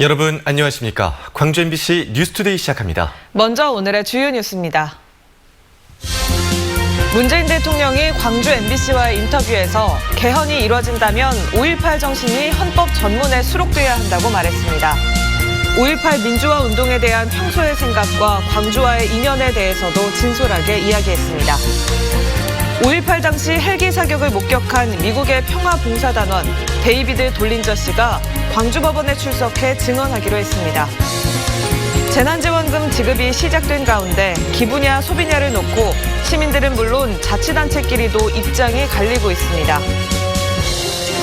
여러분 안녕하십니까? 광주 MBC 뉴스투데이 시작합니다. 먼저 오늘의 주요 뉴스입니다. 문재인 대통령이 광주 MBC와의 인터뷰에서 개헌이 이뤄진다면 5.18 정신이 헌법 전문에 수록돼야 한다고 말했습니다. 5.18 민주화 운동에 대한 평소의 생각과 광주와의 인연에 대해서도 진솔하게 이야기했습니다. 5.18 당시 헬기 사격을 목격한 미국의 평화봉사단원 데이비드 돌린저 씨가 광주법원에 출석해 증언하기로 했습니다. 재난지원금 지급이 시작된 가운데 기부냐 소비냐를 놓고 시민들은 물론 자치단체끼리도 입장이 갈리고 있습니다.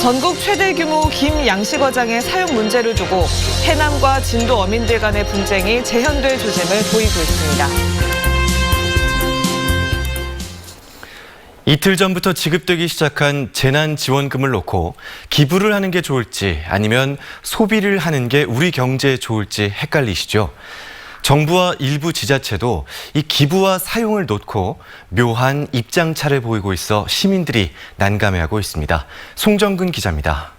전국 최대 규모 김 양식어장의 사용 문제를 두고 해남과 진도 어민들 간의 분쟁이 재현될 조짐을 보이고 있습니다. 이틀 전부터 지급되기 시작한 재난지원금을 놓고 기부를 하는 게 좋을지 아니면 소비를 하는 게 우리 경제에 좋을지 헷갈리시죠? 정부와 일부 지자체도 이 기부와 사용을 놓고 묘한 입장차를 보이고 있어 시민들이 난감해하고 있습니다. 송정근 기자입니다.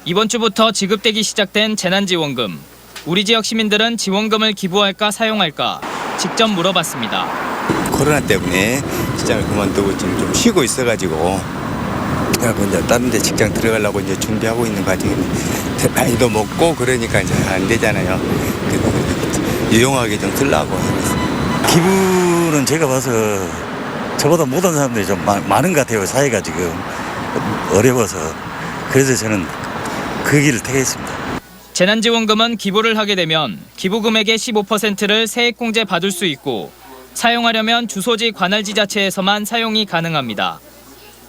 이번 주부터 지급되기 시작된 재난지원금. 우리 지역 시민들은 지원금을 기부할까 사용할까 직접 물어봤습니다. 코로나 때문에 직장을 그만두고 좀 쉬고 있어가지고 그래서 이제 다른 데 직장 들어가려고 이제 준비하고 있는 과정인데 나이도 먹고 그러니까 이제 안 되잖아요. 그래서 유용하게 좀 쓰려고 하고 있습니다. 기부는 제가 봐서 저보다 못한 사람들이 좀 많은 것 같아요. 사회가 지금 어려워서. 그래서 저는 그 길을 택했습니다. 재난지원금은 기부를 하게 되면 기부 금액의 15%를 세액공제 받을 수 있고 사용하려면 주소지 관할지자체에서만 사용이 가능합니다.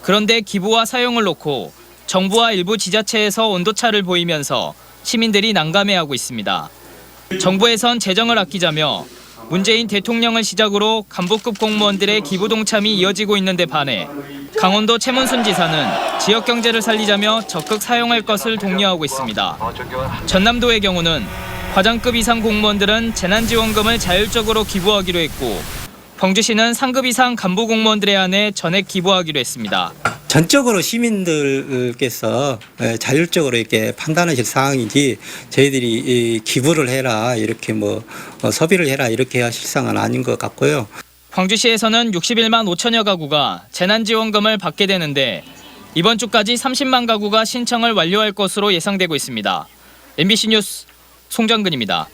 그런데 기부와 사용을 놓고 정부와 일부 지자체에서 온도차를 보이면서 시민들이 난감해하고 있습니다. 정부에선 재정을 아끼자며 문재인 대통령을 시작으로 간부급 공무원들의 기부 동참이 이어지고 있는데 반해 강원도 최문순 지사는 지역 경제를 살리자며 적극 사용할 것을 독려하고 있습니다. 전남도의 경우는 과장급 이상 공무원들은 재난지원금을 자율적으로 기부하기로 했고 광주시는 상급 이상 간부 공무원들에 한해 전액 기부하기로 했습니다. 전적으로 시민들께서 자율적으로 이렇게 판단하실 사항이지 저희들이 기부를 해라 이렇게 소비를 해라 이렇게 하실 사항은 아닌 것 같고요. 광주시에서는 61만 5천여 가구가 재난지원금을 받게 되는데 이번 주까지 30만 가구가 신청을 완료할 것으로 예상되고 있습니다. MBC 뉴스 송정근입니다.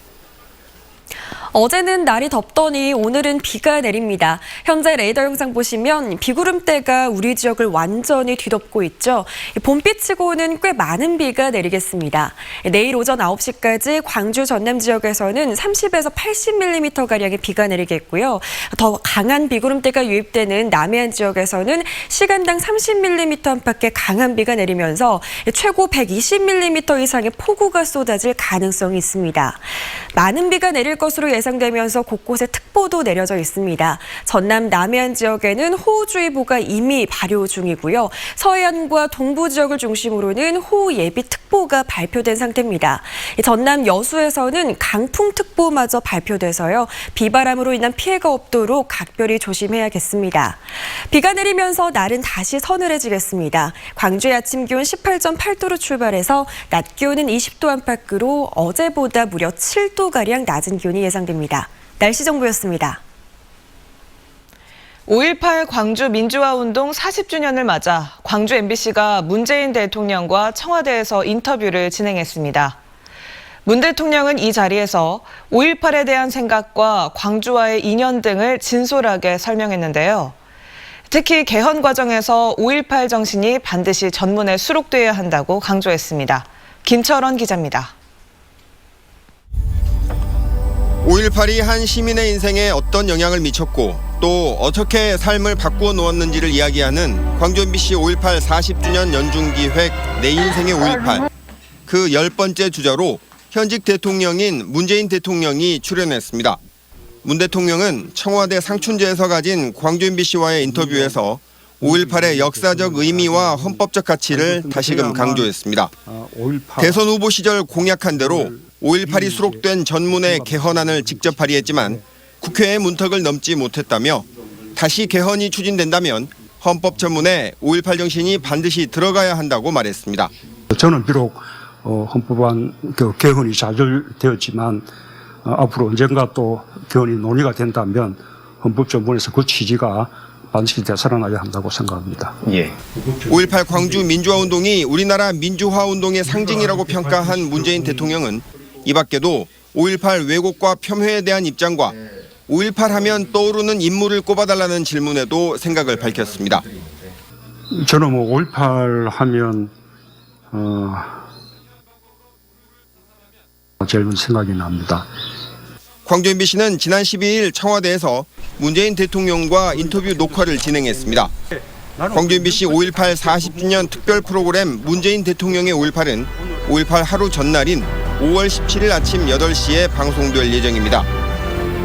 어제는 날이 덥더니 오늘은 비가 내립니다. 현재 레이더 영상 보시면 비구름대가 우리 지역을 완전히 뒤덮고 있죠. 봄비치고는 꽤 많은 비가 내리겠습니다. 내일 오전 9시까지 광주 전남 지역에서는 30에서 80mm가량의 비가 내리겠고요. 더 강한 비구름대가 유입되는 남해안 지역에서는 시간당 30mm 안팎의 강한 비가 내리면서 최고 120mm 이상의 폭우가 쏟아질 가능성이 있습니다. 많은 비가 내릴 것으로 예상되면서 곳곳에 특보도 내려져 있습니다. 전남 남해안 지역에는 호우주의보가 이미 발효 중이고요. 서해안과 동부 지역을 중심으로는 호우 예비특보가 발표된 상태입니다. 전남 여수에서는 강풍특보마저 발표돼서요. 비바람으로 인한 피해가 없도록 각별히 조심해야겠습니다. 비가 내리면서 날은 다시 서늘해지겠습니다. 광주의 아침 기온 18.8도로 출발해서 낮 기온은 20도 안팎으로 어제보다 무려 7도가량 낮은 기온이 예상됩니다. 날씨 정보였습니다. 5.18 광주 민주화 운동 40주년을 맞아 광주 MBC가 문재인 대통령과 청와대에서 인터뷰를 진행했습니다. 문 대통령은 이 자리에서 5.18에 대한 생각과 광주와의 인연 등을 진솔하게 설명했는데요. 특히 개헌 과정에서 5.18 정신이 반드시 전문에 수록돼야 한다고 강조했습니다. 김철원 기자입니다. 5.18이 한 시민의 인생에 어떤 영향을 미쳤고 또 어떻게 삶을 바꾸어 놓았는지를 이야기하는 광주 MBC 5.18 40주년 연중기획 내 인생의 5.18. 그 10번째 주자로 현직 대통령인 문재인 대통령이 출연했습니다. 문 대통령은 청와대 상춘제에서 가진 광주 MBC와의 인터뷰에서 5.18의 역사적 의미와 헌법적 가치를 다시금 강조했습니다. 대선 후보 시절 공약한 대로 5.18이 수록된 전문의 개헌안을 직접 발의했지만 국회의 문턱을 넘지 못했다며 다시 개헌이 추진된다면 헌법 전문에 5.18 정신이 반드시 들어가야 한다고 말했습니다. 저는 비록 헌법안 개헌이 좌절되었지만 앞으로 언젠가 또 개헌이 논의가 된다면 헌법전문에서 그 취지가 반드시 되살아나야 한다고 생각합니다. 5.18 광주 민주화운동이 우리나라 민주화운동의 상징이라고 평가한 문재인 대통령은 이 밖에도 5.18 왜곡과 폄훼에 대한 입장과 5.18 하면 떠오르는 인물을 꼽아달라는 질문에도 생각을 밝혔습니다. 저는 5.18 하면 제일 먼저 생각이 납니다. 광주 MBC는 지난 12일 청와대에서 문재인 대통령과 인터뷰 녹화를 진행했습니다. 광주 MBC 5.18 40주년 특별 프로그램 문재인 대통령의 5.18은 5.18 하루 전날인 5월 17일 아침 8시에 방송될 예정입니다.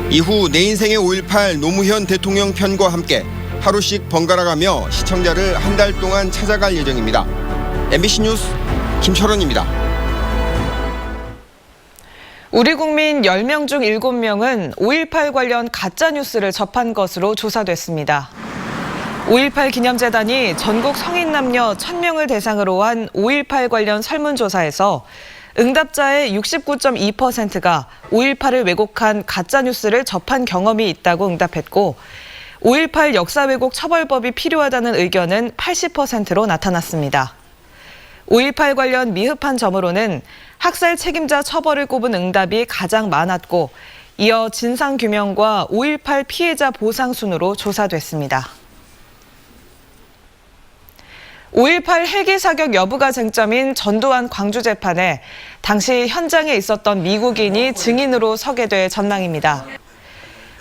이후 내 인생의 5.18 노무현 대통령 편과 함께 하루씩 번갈아가며 시청자를 한 달 동안 찾아갈 예정입니다. MBC 뉴스 김철원입니다. 우리 국민 10명 중 7명은 5.18 관련 가짜뉴스를 접한 것으로 조사됐습니다. 5.18 기념재단이 전국 성인 남녀 1,000명을 대상으로 한 5.18 관련 설문조사에서 응답자의 69.2%가 5.18을 왜곡한 가짜뉴스를 접한 경험이 있다고 응답했고 5.18 역사 왜곡 처벌법이 필요하다는 의견은 80%로 나타났습니다. 5.18 관련 미흡한 점으로는 학살 책임자 처벌을 꼽은 응답이 가장 많았고 이어 진상규명과 5.18 피해자 보상 순으로 조사됐습니다. 5.18 헬기 사격 여부가 쟁점인 전두환 광주 재판에 당시 현장에 있었던 미국인이 증인으로 서게 될 전망입니다.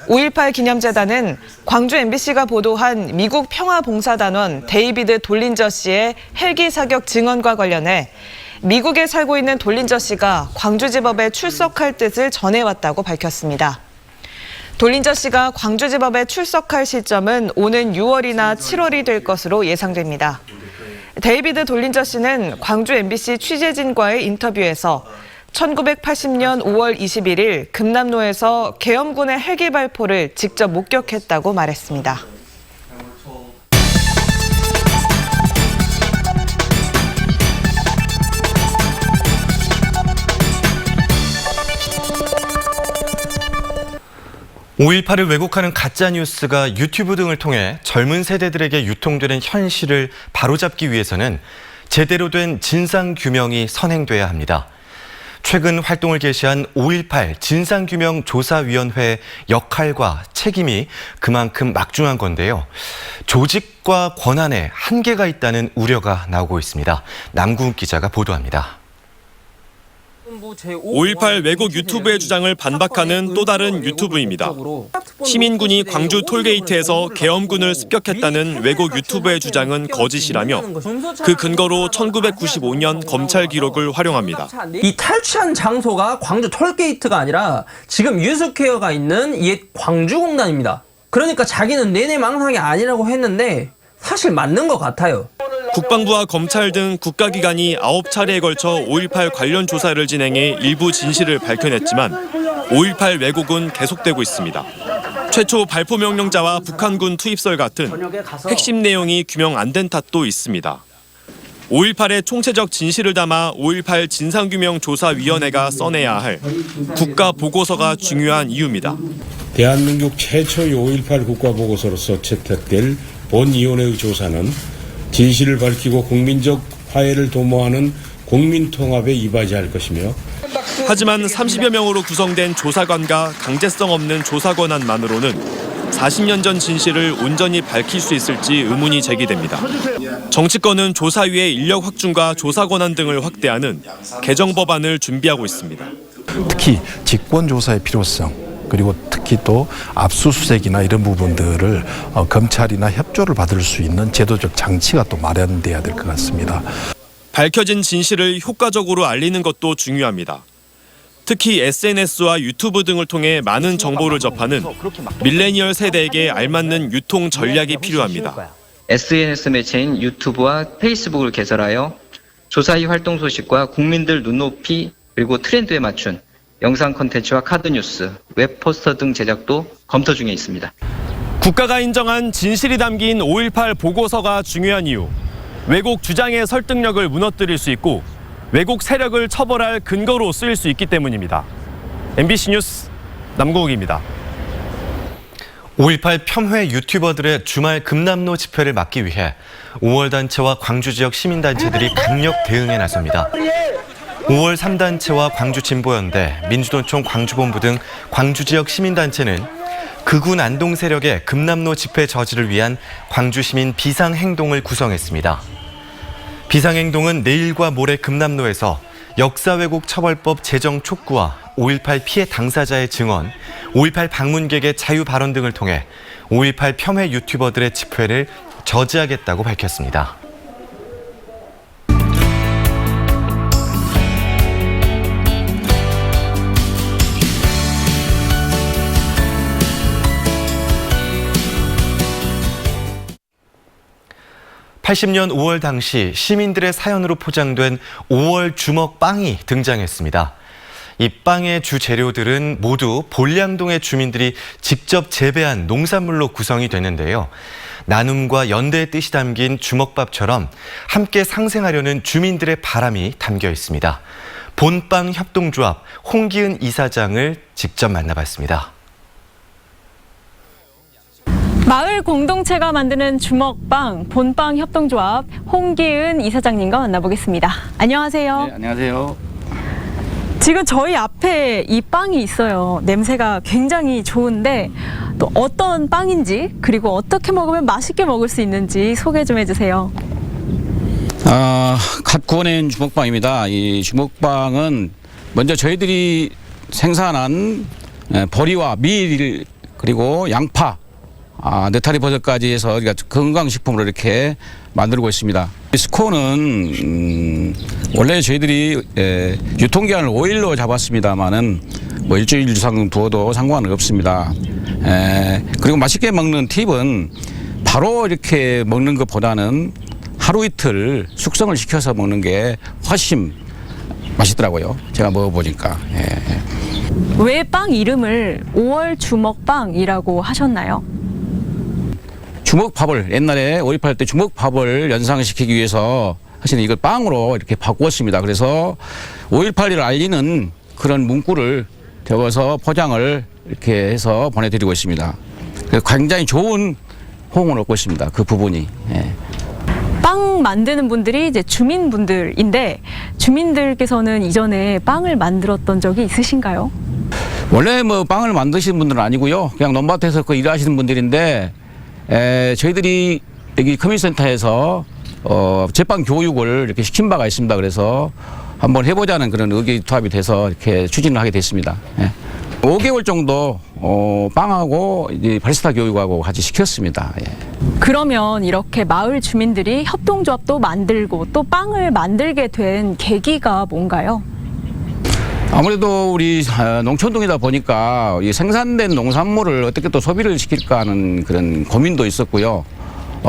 5.18 기념재단은 광주 MBC가 보도한 미국 평화봉사단원 데이비드 돌린저 씨의 헬기 사격 증언과 관련해 미국에 살고 있는 돌린저 씨가 광주지법에 출석할 뜻을 전해왔다고 밝혔습니다. 돌린저 씨가 광주지법에 출석할 시점은 오는 6월이나 7월이 될 것으로 예상됩니다. 데이비드 돌린저 씨는 광주 MBC 취재진과의 인터뷰에서 1980년 5월 21일 금남로에서 계엄군의 헬기 발포를 직접 목격했다고 말했습니다. (5.18을) 왜곡하는 가짜뉴스가 유튜브 등을 통해 젊은 세대들에게 유통되는 현실을 바로잡기 위해서는 제대로 된 진상규명이 선행돼야 합니다. 최근 활동을 개시한 5.18 진상규명조사위원회의 역할과 책임이 그만큼 막중한 건데요. 조직과 권한에 한계가 있다는 우려가 나오고 있습니다. 남궁 기자가 보도합니다. 5.18 왜곡 유튜브의 주장을 반박하는 또 다른 유튜브입니다. 시민군이 광주 톨게이트에서 계엄군을 습격했다는 왜곡 유튜브의 주장은 거짓이라며 그 근거로 1995년 검찰 기록을 활용합니다. 이 탈취한 장소가 광주 톨게이트가 아니라 지금 유스케어가 있는 옛 광주공단입니다. 그러니까 자기는 내내 망상이 아니라고 했는데 사실 맞는 것 같아요. 국방부와 검찰 등 국가기관이 9차례에 걸쳐 5.18 관련 조사를 진행해 일부 진실을 밝혀냈지만 5.18 왜곡은 계속되고 있습니다. 최초 발포 명령자와 북한군 투입설 같은 핵심 내용이 규명 안 된 탓도 있습니다. 5.18의 총체적 진실을 담아 5.18 진상규명조사위원회가 써내야 할 국가보고서가 중요한 이유입니다. 대한민국 최초의 5.18 국가보고서로서 채택될 본위원회의 조사는 진실을 밝히고 국민적 화해를 도모하는 국민통합에 이바지할 것이며 하지만 30여 명으로 구성된 조사관과 강제성 없는 조사 권한만으로는 40년 전 진실을 온전히 밝힐 수 있을지 의문이 제기됩니다. 정치권은 조사위의 인력 확충과 조사 권한 등을 확대하는 개정 법안을 준비하고 있습니다. 특히 직권조사의 필요성 그리고 특히 또 압수수색이나 이런 부분들을 검찰이나 협조를 받을 수 있는 제도적 장치가 또 마련돼야 될 것 같습니다. 밝혀진 진실을 효과적으로 알리는 것도 중요합니다. 특히 SNS와 유튜브 등을 통해 많은 정보를 접하는 밀레니얼 세대에게 알맞는 유통 전략이 필요합니다. SNS 매체인 유튜브와 페이스북을 개설하여 조사위 활동 소식과 국민들 눈높이 그리고 트렌드에 맞춘 영상 콘텐츠와 카드 뉴스, 웹 포스터 등 제작도 검토 중에 있습니다. 국가가 인정한 진실이 담긴 5.18 보고서가 중요한 이유. 왜곡 주장의 설득력을 무너뜨릴 수 있고 왜곡 세력을 처벌할 근거로 쓰일 수 있기 때문입니다. MBC 뉴스 남국욱입니다. 5.18 폄훼 유튜버들의 주말 금남로 집회를 막기 위해 5월 단체와 광주 지역 시민단체들이 강력 대응에 나섭니다. 5월 3단체와 광주진보연대, 민주노총 광주본부 등 광주 지역 시민단체는 극우 난동 세력의 금남로 집회 저지를 위한 광주시민 비상행동을 구성했습니다. 비상행동은 내일과 모레 금남로에서 역사왜곡 처벌법 제정 촉구와 5.18 피해 당사자의 증언, 5.18 방문객의 자유 발언 등을 통해 5.18 폄훼 유튜버들의 집회를 저지하겠다고 밝혔습니다. (80년 5월) 당시 시민들의 사연으로 포장된 5월 주먹빵이 등장했습니다. 이 빵의 주 재료들은 모두 본량동의 주민들이 직접 재배한 농산물로 구성이 되는데요. 나눔과 연대의 뜻이 담긴 주먹밥처럼 함께 상생하려는 주민들의 바람이 담겨 있습니다. 본빵 협동조합 홍기은 이사장을 직접 만나봤습니다. 마을 공동체가 만드는 주먹빵 본빵 협동조합 홍기은 이사장님과 만나보겠습니다. 안녕하세요. 네, 안녕하세요. 지금 저희 앞에 이 빵이 있어요. 냄새가 굉장히 좋은데 또 어떤 빵인지 그리고 어떻게 먹으면 맛있게 먹을 수 있는지 소개 좀 해주세요. 갓 구워낸 주먹빵입니다. 이 주먹빵은 먼저 저희들이 생산한 보리와 밀 그리고 양파, 느타리 버섯까지 해서 건강식품으로 이렇게 만들고 있습니다. 스코어는 원래 저희들이 유통기한을 5일로 잡았습니다만은 뭐 일주일 이상 두어도 상관은 없습니다. 그리고 맛있게 먹는 팁은 바로 이렇게 먹는 것보다는 하루 이틀 숙성을 시켜서 먹는 게 훨씬 맛있더라고요. 제가 먹어보니까. 왜 빵 이름을 5월 주먹빵이라고 하셨나요? 주먹밥을 옛날에 5.18 때 주먹밥을 연상시키기 위해서 사실은 이걸 빵으로 이렇게 바꾸었습니다. 그래서 5.18을 알리는 그런 문구를 적어서 포장을 이렇게 해서 보내드리고 있습니다. 굉장히 좋은 호응을 얻고 있습니다. 그 부분이. 빵 만드는 분들이 이제 주민분들인데 주민들께서는 이전에 빵을 만들었던 적이 있으신가요? 원래 뭐 빵을 만드시는 분들은 아니고요. 그냥 논밭에서 그 일하시는 분들인데 저희들이 여기 커뮤니티센터에서 제빵 교육을 이렇게 시킨 바가 있습니다. 그래서 한번 해보자는 그런 의기투합이 돼서 이렇게 추진을 하게 됐습니다. 5개월 정도 빵하고 이제 바리스타 교육하고 같이 시켰습니다. 그러면 이렇게 마을 주민들이 협동조합도 만들고 또 빵을 만들게 된 계기가 뭔가요? 아무래도 우리 농촌동이다 보니까 이 생산된 농산물을 어떻게 또 소비를 시킬까 하는 그런 고민도 있었고요.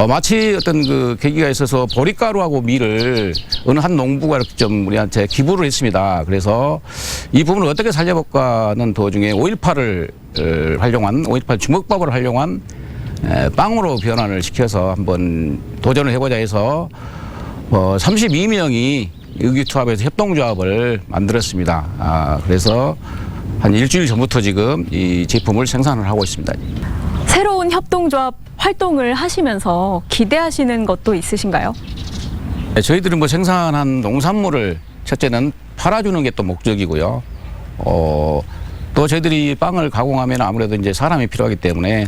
마치 어떤 그 계기가 있어서 보리가루하고 밀을 어느 한 농부가 이렇게 좀 우리한테 기부를 했습니다. 그래서 이 부분을 어떻게 살려볼까 하는 도중에 5.18을 활용한 5.18 주먹밥을 활용한 빵으로 변환을 시켜서 한번 도전을 해보자 해서 32명이 의기투합해서 협동조합을 만들었습니다. 그래서 한 일주일 전부터 지금 이 제품을 생산을 하고 있습니다. 새로운 협동조합 활동을 하시면서 기대하시는 것도 있으신가요? 저희들은 뭐 생산한 농산물을 첫째는 팔아주는 게 또 목적이고요. 또 저희들이 빵을 가공하면 아무래도 이제 사람이 필요하기 때문에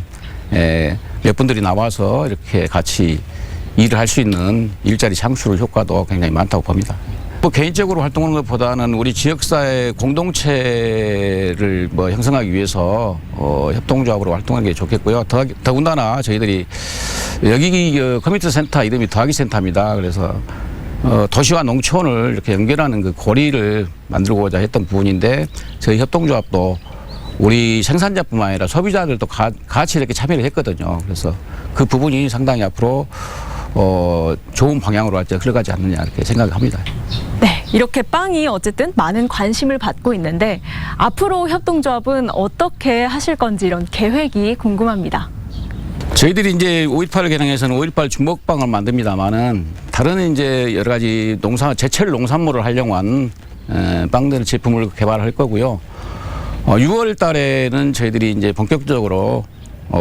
몇 분들이 나와서 이렇게 같이 일을 할 수 있는 일자리 창출 효과도 굉장히 많다고 봅니다. 뭐 개인적으로 활동하는 것보다는 우리 지역사회 공동체를 뭐 형성하기 위해서 협동조합으로 활동하는 게 좋겠고요. 더군다나 저희들이 여기 커뮤니티 센터 이름이 더하기 센터입니다. 그래서 도시와 농촌을 이렇게 연결하는 그 고리를 만들고자 했던 부분인데 저희 협동조합도 우리 생산자뿐만 아니라 소비자들도 같이 이렇게 참여를 했거든요. 그래서 그 부분이 상당히 앞으로 좋은 방향으로 흘러가지 않느냐 이렇게 생각합니다. 네, 이렇게 빵이 어쨌든 많은 관심을 받고 있는데 앞으로 협동조합은 어떻게 하실 건지 이런 계획이 궁금합니다. 저희들이 이제 5.18 개량에서는 5.18 주먹빵을 만듭니다만은 다른 이제 여러 가지 제철 농산물을 활용한 빵들 제품을 개발할 거고요. 6월 달에는 저희들이 이제 본격적으로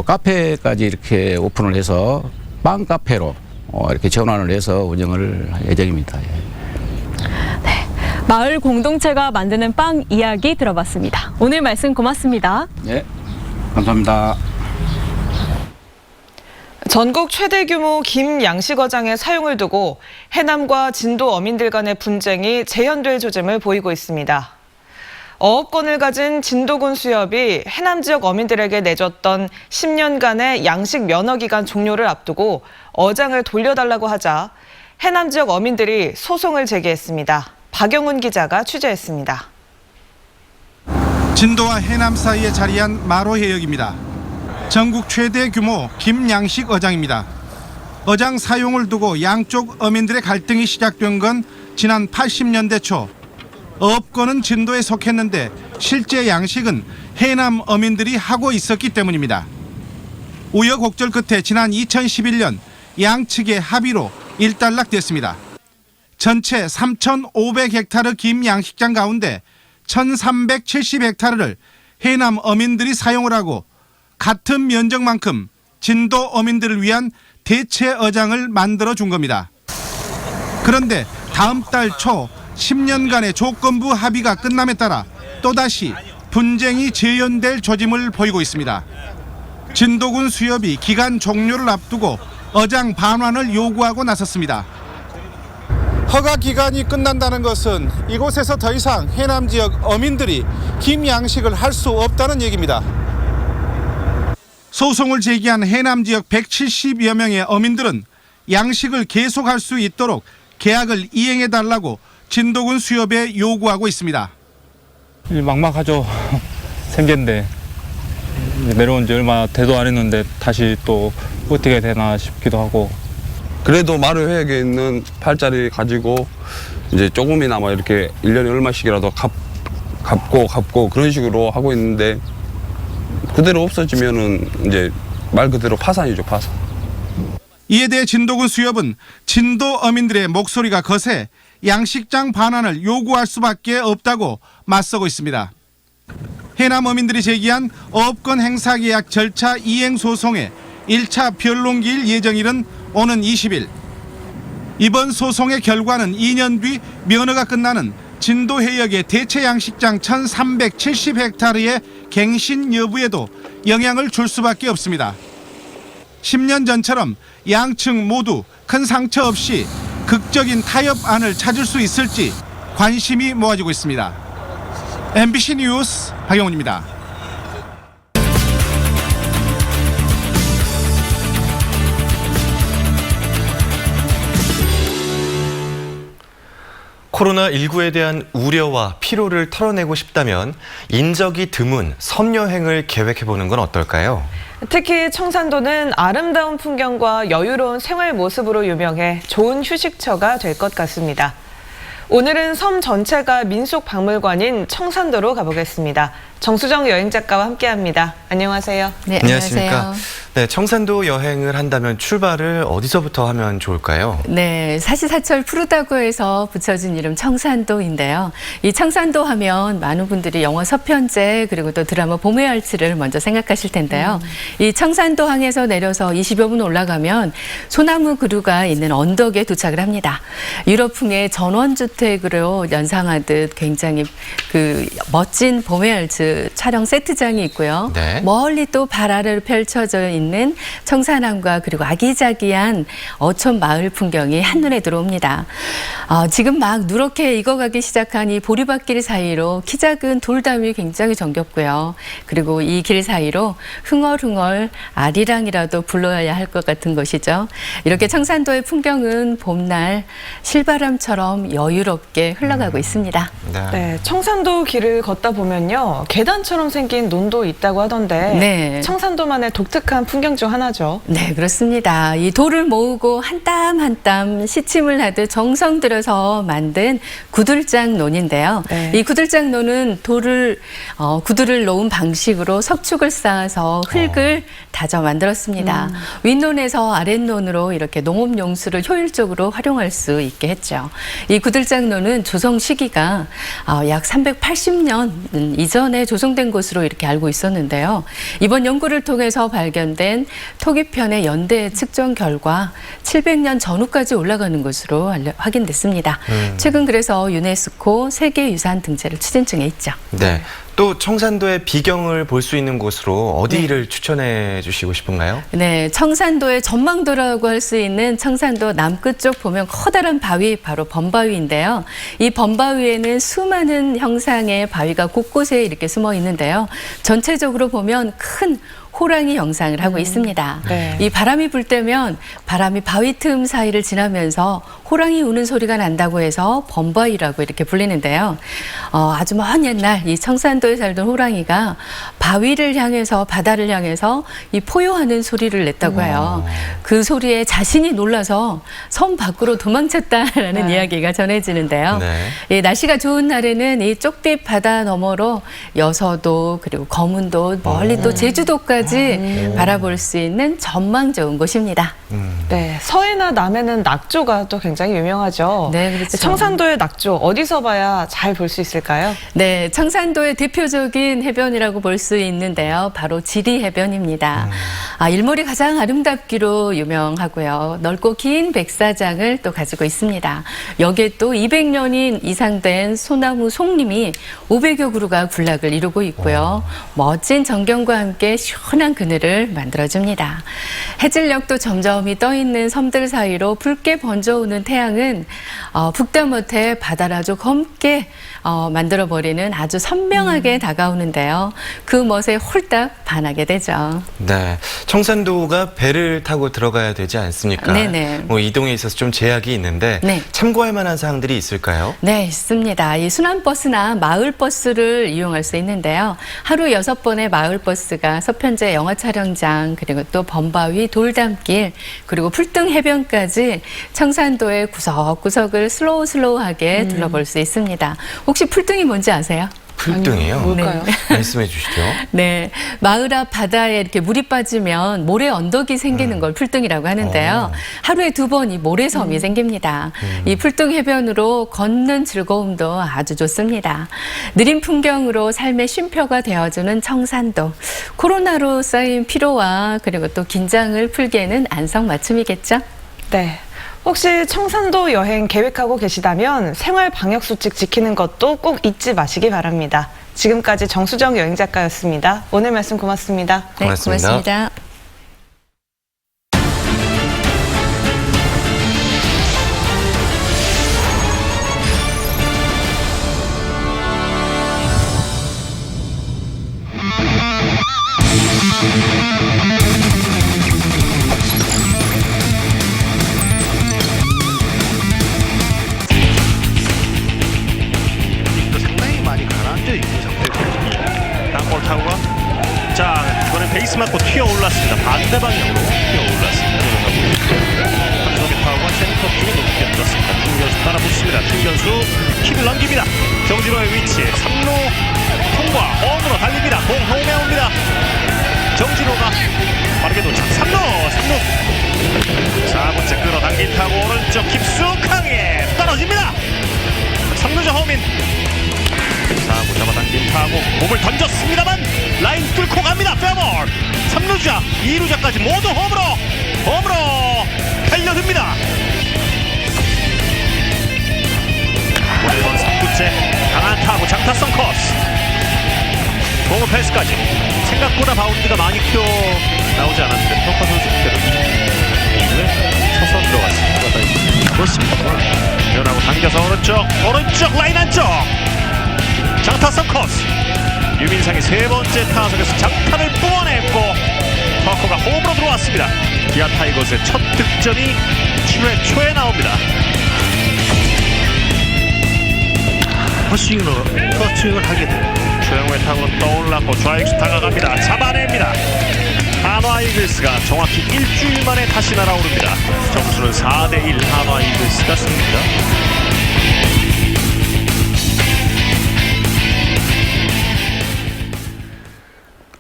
카페까지 이렇게 오픈을 해서 빵 카페로 이렇게 전환을 해서 운영을 할 예정입니다. 네, 마을 공동체가 만드는 빵 이야기 들어봤습니다. 오늘 말씀 고맙습니다. 네, 감사합니다. 전국 최대 규모 김 양식어장의 사용을 두고 해남과 진도 어민들 간의 분쟁이 재현될 조짐을 보이고 있습니다. 어업권을 가진 진도군 수협이 해남 지역 어민들에게 내줬던 10년간의 양식 면허 기간 종료를 앞두고 어장을 돌려달라고 하자 해남 지역 어민들이 소송을 제기했습니다. 박영훈 기자가 취재했습니다. 진도와 해남 사이에 자리한 마로해역입니다. 전국 최대 규모 김양식 어장입니다. 어장 사용을 두고 양쪽 어민들의 갈등이 시작된 건 지난 80년대 초. 어업권은 진도에 속했는데 실제 양식은 해남 어민들이 하고 있었기 때문입니다. 우여곡절 끝에 지난 2011년 양측의 합의로 일단락됐습니다. 전체 3,500헥타르 김 양식장 가운데 1,370헥타르를 해남 어민들이 사용을 하고 같은 면적만큼 진도 어민들을 위한 대체 어장을 만들어 준 겁니다. 그런데 다음 달 초 10년간의 조건부 합의가 끝남에 따라 또다시 분쟁이 재현될 조짐을 보이고 있습니다. 진도군 수협이 기간 종료를 앞두고 어장 반환을 요구하고 나섰습니다. 허가 기간이 끝난다는 것은 이곳에서 더 이상 해남 지역 어민들이 김 양식을 할 수 없다는 얘기입니다. 소송을 제기한 해남 지역 170여 명의 어민들은 양식을 계속할 수 있도록 계약을 이행해달라고 진도군 수협에 요구하고 있습니다. 막막하죠. 생계인데 내려온 지 얼마 되도 안 했는데 다시 또 어떻게 되나 싶기도 하고. 그래도 마루회역에 있는 팔자리 가지고 이제 조금이나마 이렇게 1년에 얼마씩이라도 갚고 그런 식으로 하고 있는데 그대로 없어지면은 이제 말 그대로 파산이죠, 파산. 이에 대해 진도군 수협은 진도 어민들의 목소리가 거세 양식장 반환을 요구할 수밖에 없다고 맞서고 있습니다. 해남 어민들이 제기한 어업권 행사 계약 절차 이행 소송의 1차 변론기일 예정일은 오는 20일. 이번 소송의 결과는 2년 뒤 면허가 끝나는 진도 해역의 대체 양식장 1,370헥타르의 갱신 여부에도 영향을 줄 수밖에 없습니다. 10년 전처럼 양측 모두 큰 상처 없이 극적인 타협안을 찾을 수 있을지 관심이 모아지고 있습니다. MBC 뉴스 박영훈입니다. 코로나19에 대한 우려와 피로를 털어내고 싶다면 인적이 드문 섬여행을 계획해보는 건 어떨까요? 특히 청산도는 아름다운 풍경과 여유로운 생활 모습으로 유명해 좋은 휴식처가 될 것 같습니다. 오늘은 섬 전체가 민속 박물관인 청산도로 가보겠습니다. 정수정 여행작가와 함께합니다. 안녕하세요. 네, 안녕하십니까. 네, 청산도 여행을 한다면 출발을 어디서부터 하면 좋을까요? 네, 사시사철 푸르다고 해서 붙여진 이름 청산도인데요. 이 청산도 하면 많은 분들이 영화 서편제 그리고 또 드라마 봄의 알츠를 먼저 생각하실 텐데요. 이 청산도항에서 내려서 20여 분 올라가면 소나무 그루가 있는 언덕에 도착을 합니다. 유럽풍의 전원주택으로 연상하듯 굉장히 그 멋진 봄의 알츠 촬영 세트장이 있고요. 네. 멀리 또 발 아래로 펼쳐져 있는 청산항과 그리고 아기자기한 어촌 마을 풍경이 한눈에 들어옵니다. 지금 막 누렇게 익어가기 시작한 이 보리밭길 사이로 키 작은 돌담이 굉장히 정겹고요. 그리고 이 길 사이로 흥얼흥얼 아리랑이라도 불러야 할 것 같은 것이죠. 이렇게 청산도의 풍경은 봄날 실바람처럼 여유롭게 흘러가고 있습니다. 네, 청산도 길을 걷다 보면요. 계단처럼 생긴 논도 있다고 하던데 네. 청산도만의 독특한 풍경 중 하나죠. 네, 그렇습니다. 이 돌을 모으고 한 땀 한 땀 시침을 하듯 정성 들여서 만든 구들장논인데요. 네. 이 구들장논은 구들을 놓은 방식으로 석축을 쌓아서 흙을 다져 만들었습니다. 윗논에서 아랫논으로 이렇게 농업용수를 효율적으로 활용할 수 있게 했죠. 이 구들장논은 조성 시기가 약 380년 이전에 조성된 것으로 이렇게 알고 있었는데요. 이번 연구를 통해서 발견된 토기편의 연대 측정 결과 700년 전후까지 올라가는 것으로 확인됐습니다. 최근 그래서 유네스코 세계유산 등재를 추진 중에 있죠. 네. 또 청산도의 비경을 볼 수 있는 곳으로 어디를 추천해 주시고 싶은가요? 네, 청산도의 전망도라고 할 수 있는 청산도 남끝 쪽 보면 커다란 바위, 바로 범바위인데요. 이 범바위에는 수많은 형상의 바위가 곳곳에 이렇게 숨어 있는데요. 전체적으로 보면 큰 호랑이 형상을 하고 있습니다. 네. 이 바람이 불 때면 바람이 바위 틈 사이를 지나면서 호랑이 우는 소리가 난다고 해서 범바위라고 이렇게 불리는데요. 아주 먼 옛날 이 청산도에 살던 호랑이가 바위를 향해서 바다를 향해서 이 포효하는 소리를 냈다고 해요. 그 소리에 자신이 놀라서 섬 밖으로 도망쳤다라는 이야기가 전해지는데요. 이 날씨가 좋은 날에는 이 쪽빛 바다 너머로 여서도 그리고 거문도 멀리 또 제주도까지 바라볼 수 있는 전망 좋은 곳입니다. 네, 서해나 남해는 낙조가 또 굉장히 유명하죠. 네, 그렇죠. 청산도의 낙조 어디서 봐야 잘 볼 수 있을까요? 네, 청산도의 대표적인 해변이라고 볼 수 있는데요. 바로 지리해변입니다. 일몰이 가장 아름답기로 유명하고요. 넓고 긴 백사장을 또 가지고 있습니다. 여기에 또 200년이 이상 된 소나무 송림이 500여 그루가 군락을 이루고 있고요. 멋진 전경과 함께 시원한 그늘을 만들어줍니다. 해질녘도 점점이 떠있는 섬들 사이로 붉게 번져오는 태양은 북다못해 바다를 아주 검게 만들어버리는 아주 선명하게 다가오는데요. 그 멋에 홀딱 반하게 되죠. 네, 청산도가 배를 타고 들어가야 되지 않습니까? 네네. 뭐 이동에 있어서 좀 제약이 있는데 네. 참고할 만한 사항들이 있을까요? 네, 있습니다. 이 순환버스나 마을버스를 이용할 수 있는데요. 하루 6번의 마을버스가 서편제 영화 촬영장, 그리고 또 범바위 돌담길, 그리고 풀등 해변까지 청산도의 구석구석을 슬로우하게 둘러볼 수 있습니다. 혹시 풀등이 뭔지 아세요? 풀등이요? 뭘까요? 네. 말씀해 주시죠. 네, 마을 앞 바다에 이렇게 물이 빠지면 모래 언덕이 생기는 걸 풀등이라고 하는데요. 하루에 2번 이 모래섬이 생깁니다. 이 풀등 해변으로 걷는 즐거움도 아주 좋습니다. 느린 풍경으로 삶의 쉼표가 되어주는 청산도. 코로나로 쌓인 피로와 그리고 또 긴장을 풀기에는 안성맞춤이겠죠? 네. 혹시 청산도 여행 계획하고 계시다면 생활 방역 수칙 지키는 것도 꼭 잊지 마시기 바랍니다. 지금까지 정수정 여행 작가였습니다. 오늘 말씀 고맙습니다. 네, 고맙습니다. 상당히 많이 가라앉아 있는 상태거든요. 땅볼 타구가 자 이번엔 베이스 맞고 튀어 올랐습니다. 반대 방향으로 튀어 올랐습니다. 한석의 타구가 센터 쪽에 높게 떴습니다. 중견수 따라 붙습니다. 중견수 킥을 넘깁니다. 정진호의 위치 3루 통과 홈으로 달립니다. 공 홈에 옵니다. 정진호가 빠르게 도착 3루 4구째 끌어당긴 타구 오른쪽 깊숙하게 떨어집니다. 3루자 홈인 4구 잡아당긴 타구 몸을 던졌습니다만 라인 뚫고 갑니다. 페어볼 3루자 2루자까지 모두 홈으로 달려듭니다. 오늘 3구째 강한 타구 장타성 코스 공업 패스까지 생각보다 바운드가 많이 나오지 않았는데 평가 선수 그대로 이후에 쳐서 들어갔습니다. 그렇습니다. 변하고 당겨서 오른쪽 라인 안쪽 장타성 코스 유민상이 3번째 타석에서 장타를 뿜어냈고 터커가 홈으로 들어왔습니다. 기아 타이거즈의 첫 득점이 7회 초에 나옵니다. 헛스윙을 하게 돼요. 최영우의 타구는 떠올랐고 좌익수 다가갑니다. 잡아냅니다. 한화 이글스가 정확히 일주일 만에 다시 날아오릅니다. 점수는 4대1 한화 이글스가 승리입니다.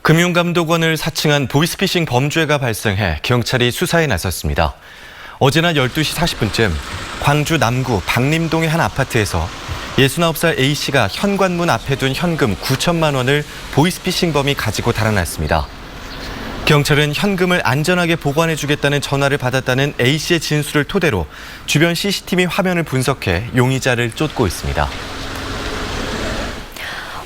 금융감독원을 사칭한 보이스피싱 범죄가 발생해 경찰이 수사에 나섰습니다. 어제 낮 12시 40분쯤 광주 남구 박림동의 한 아파트에서 69살 A씨가 현관문 앞에 둔 현금 9천만 원을 보이스피싱범이 가지고 달아났습니다. 경찰은 현금을 안전하게 보관해주겠다는 전화를 받았다는 A씨의 진술을 토대로 주변 CCTV 화면을 분석해 용의자를 쫓고 있습니다.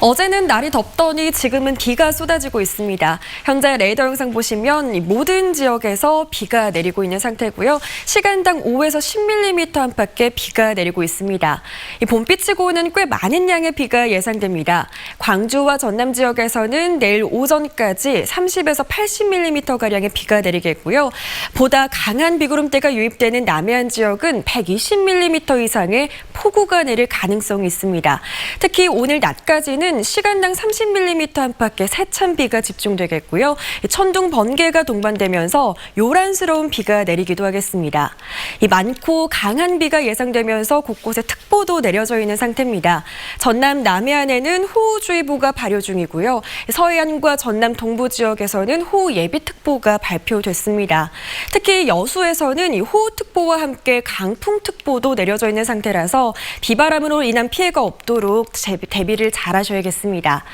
어제는 날이 덥더니 지금은 비가 쏟아지고 있습니다. 현재 레이더 영상 보시면 모든 지역에서 비가 내리고 있는 상태고요. 시간당 5에서 10mm 안팎의 비가 내리고 있습니다. 이 봄비치고는 꽤 많은 양의 비가 예상됩니다. 광주와 전남 지역에서는 내일 오전까지 30에서 80mm가량의 비가 내리겠고요. 보다 강한 비구름대가 유입되는 남해안 지역은 120mm 이상의 폭우가 내릴 가능성이 있습니다. 특히 오늘 낮까지는 시간당 30mm 안팎의 세찬 비가 집중되겠고요. 천둥, 번개가 동반되면서 요란스러운 비가 내리기도 하겠습니다. 이 많고 강한 비가 예상되면서 곳곳에 특보도 내려져 있는 상태입니다. 전남 남해안에는 호우주의보가 발효 중이고요. 서해안과 전남 동부 지역에서는 호우 예비특보가 발표됐습니다. 특히 여수에서는 이 호우특보와 함께 강풍특보도 내려져 있는 상태라서 비바람으로 인한 피해가 없도록 대비를 잘 하셔야겠습니다.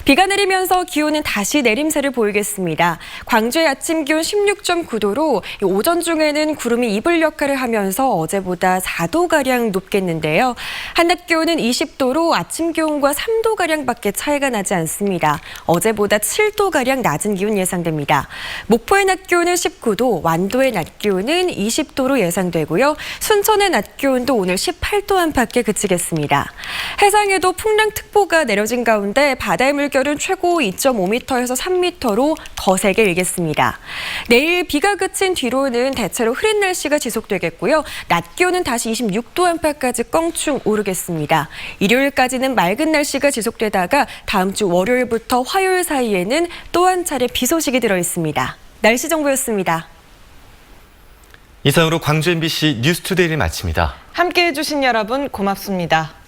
비가 내리면서 기온은 다시 내림세를 보이겠습니다. 광주의 아침 기온 16.9도로 오전 중에는 구름이 이불 역할을 하면서 어제보다 4도가량 높겠는데요. 한낮 기온은 20도로 아침 기온과 3도가량밖에 차이가 나지 않습니다. 어제보다 7도가량 낮은 기온 예상됩니다. 목포의 낮 기온은 19도, 완도의 낮 기온은 20도로 예상되고요. 순천의 낮 기온도 오늘 18도 안팎에 그치겠습니다. 해상에도 풍랑특보가 내려진 가운데 바다의 물결은 최고 2.5m에서 3m로 거세게 일겠습니다. 내일 비가 그친 뒤로는 대체로 흐린 날씨가 지속되겠고요. 낮 기온은 다시 26도 안팎까지 껑충 오르겠습니다. 일요일까지는 맑은 날씨가 지속되다가 다음 주 월요일부터 화요일 사이에는 또 한 차례 비 소식이 들어 있습니다. 날씨 정보였습니다. 이상으로 광주 MBC 뉴스투데이를 마칩니다. 함께해 주신 여러분 고맙습니다.